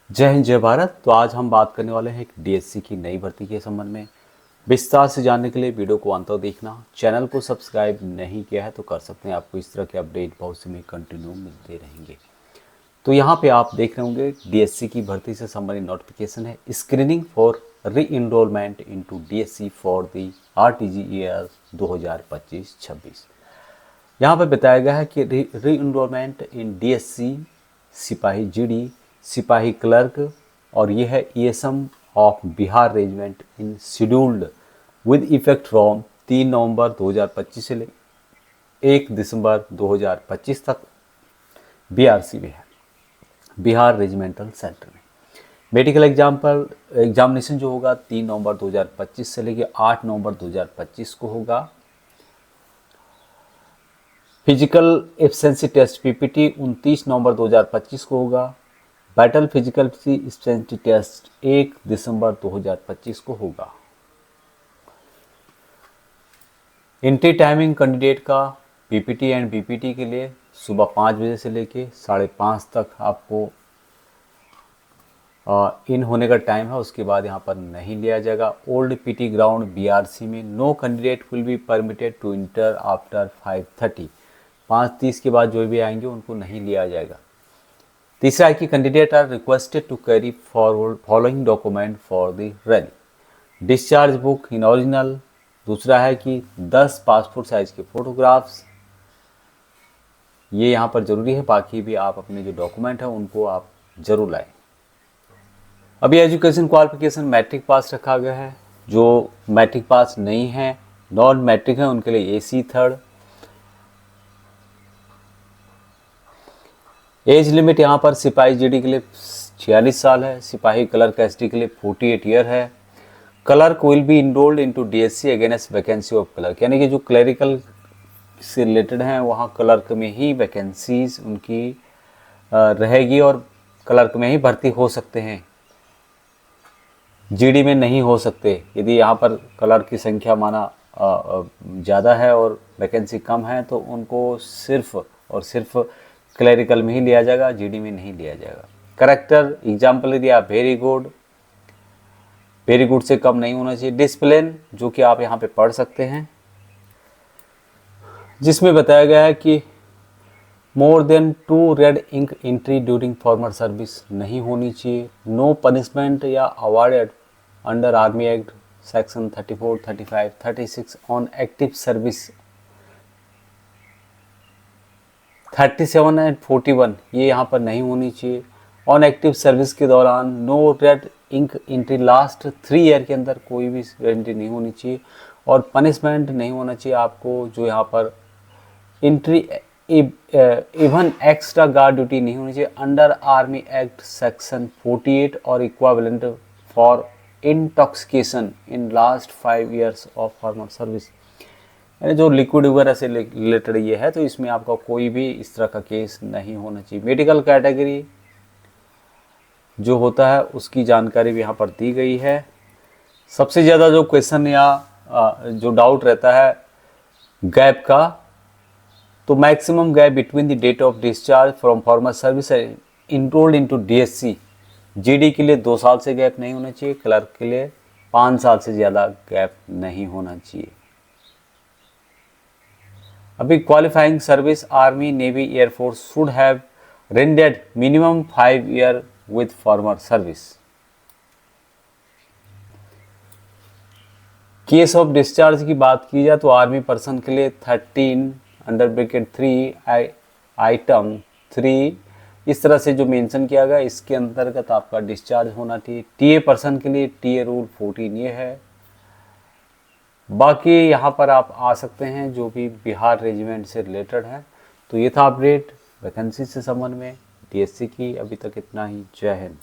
जय हिंद जय भारत। तो आज हम बात करने वाले हैं एक डीएससी की नई भर्ती के संबंध में। विस्तार से जानने के लिए वीडियो को अंत तक देखना। चैनल को सब्सक्राइब नहीं किया है तो कर सकते हैं, आपको इस तरह के अपडेट बहुत से में कंटिन्यू मिलते रहेंगे। तो यहाँ पे आप देख रहे होंगे डीएससी की भर्ती से संबंधित नोटिफिकेशन है, screening for re enrolment into DSC for the RTG year 2025-26। यहाँ पर बताया गया है कि री इनरोलमेंट इन डीएससी सिपाही जीडी, सिपाही क्लर्क, और ये है ESM of Bihar regiment in scheduled with effect from 3 नवंबर 2025 से 1 दिसंबर 2025 तक बीआरसी में है, बिहार रेजिमेंटल सेंटर में। मेडिकल एग्जामिनेशन जो होगा 3 नवंबर 2025 से लेकर 8 नवंबर 2025 को होगा। फिजिकल एफिशिएंसी टेस्ट पीपीटी 29 नवंबर 2025 को होगा। बैटल फिजिकल एफिशिएंसी टेस्ट 1 दिसंबर 2025 को होगा। एंट्री टाइमिंग कैंडिडेट का पीपीटी एंड बीपीटी के लिए सुबह 5 बजे से लेके 5:30 तक आपको इन होने का टाइम है, उसके बाद यहाँ पर नहीं लिया जाएगा। ओल्ड पीटी ग्राउंड बीआरसी में no candidate will be permitted to enter after 5:30। 5:30 के बाद जो भी आएंगे उनको नहीं लिया जाएगा। तीसरा है कि candidate are requested to carry forward following document for the rally. Discharge book in original. दूसरा है कि 10 पासपोर्ट साइज के फोटोग्राफ्स, ये यहाँ पर ज़रूरी है। बाकी भी आप अपने जो डॉक्यूमेंट है उनको आप ज़रूर लाएं। अभी एजुकेशन क्वालिफिकेशन मैट्रिक पास रखा गया है। जो मैट्रिक पास नहीं है, नॉन मैट्रिक है, उनके लिए एसी थर्ड। एज लिमिट यहाँ पर सिपाही जीडी के लिए 46 साल है, सिपाही क्लर्क एसडी के लिए 48 ईयर है। Clerk will be enrolled into DSC against vacancy of clerk, यानी कि जो क्लरिकल से रिलेटेड हैं वहाँ क्लर्क में ही वैकेंसीज उनकी रहेगी और क्लर्क में ही भर्ती हो सकते हैं, जीडी में नहीं हो सकते। यदि यहाँ पर क्लर्क की संख्या माना ज़्यादा है और वैकेंसी कम है तो उनको सिर्फ और सिर्फ क्लरिकल में ही लिया जाएगा, जीडी में नहीं लिया जाएगा। करेक्टर एग्जाम्पल दिया वेरी गुड से कम नहीं होना चाहिए। डिसिप्लिन जो कि आप यहाँ पे पढ़ सकते हैं, जिसमें बताया गया है कि more than 2 red ink entry during former service नहीं होनी चाहिए। नो पनिशमेंट या awarded under Army Act section 34, 35, 36 on active service 37 and 41 ये यहाँ पर नहीं होनी चाहिए। ऑन एक्टिव सर्विस के दौरान no red ink entry last 3 year के अंदर कोई भी एंट्री नहीं होनी चाहिए और पनिशमेंट नहीं होना चाहिए आपको। जो यहाँ पर entry even extra guard duty नहीं होनी चाहिए अंडर आर्मी एक्ट सेक्शन 48 और equivalent for intoxication in last 5 years of former service, यानी जो लिक्विड वगैरह से रिलेटेड ये है तो इसमें आपका कोई भी इस तरह का केस नहीं होना चाहिए। मेडिकल कैटेगरी जो होता है उसकी जानकारी भी यहाँ पर दी गई है। सबसे ज़्यादा जो क्वेश्चन या जो डाउट रहता है गैप का, तो maximum gap between the date of discharge from former service enrolled into DSC, GD के लिए 2 साल से गैप नहीं होना चाहिए, क्लर्क के लिए 5 साल से ज़्यादा गैप नहीं होना चाहिए। अभी qualifying service army navy air force should have rendered minimum 5 year with farmer service. Case of discharge की बात की जाए तो आर्मी पर्सन के लिए 13 अंडर ब्रैकेट 3 आइटम 3 इस तरह से जो मेंशन किया गया इसके अंतर्गत आपका डिस्चार्ज होना चाहिए। टीए पर्सन के लिए टीए रूल 14 ये है। बाकी यहाँ पर आप आ सकते हैं जो भी बिहार रेजिमेंट से रिलेटेड है। तो ये था अपडेट वैकेंसी से संबंध में डीएससी की। अभी तक इतना ही। जय हिंद।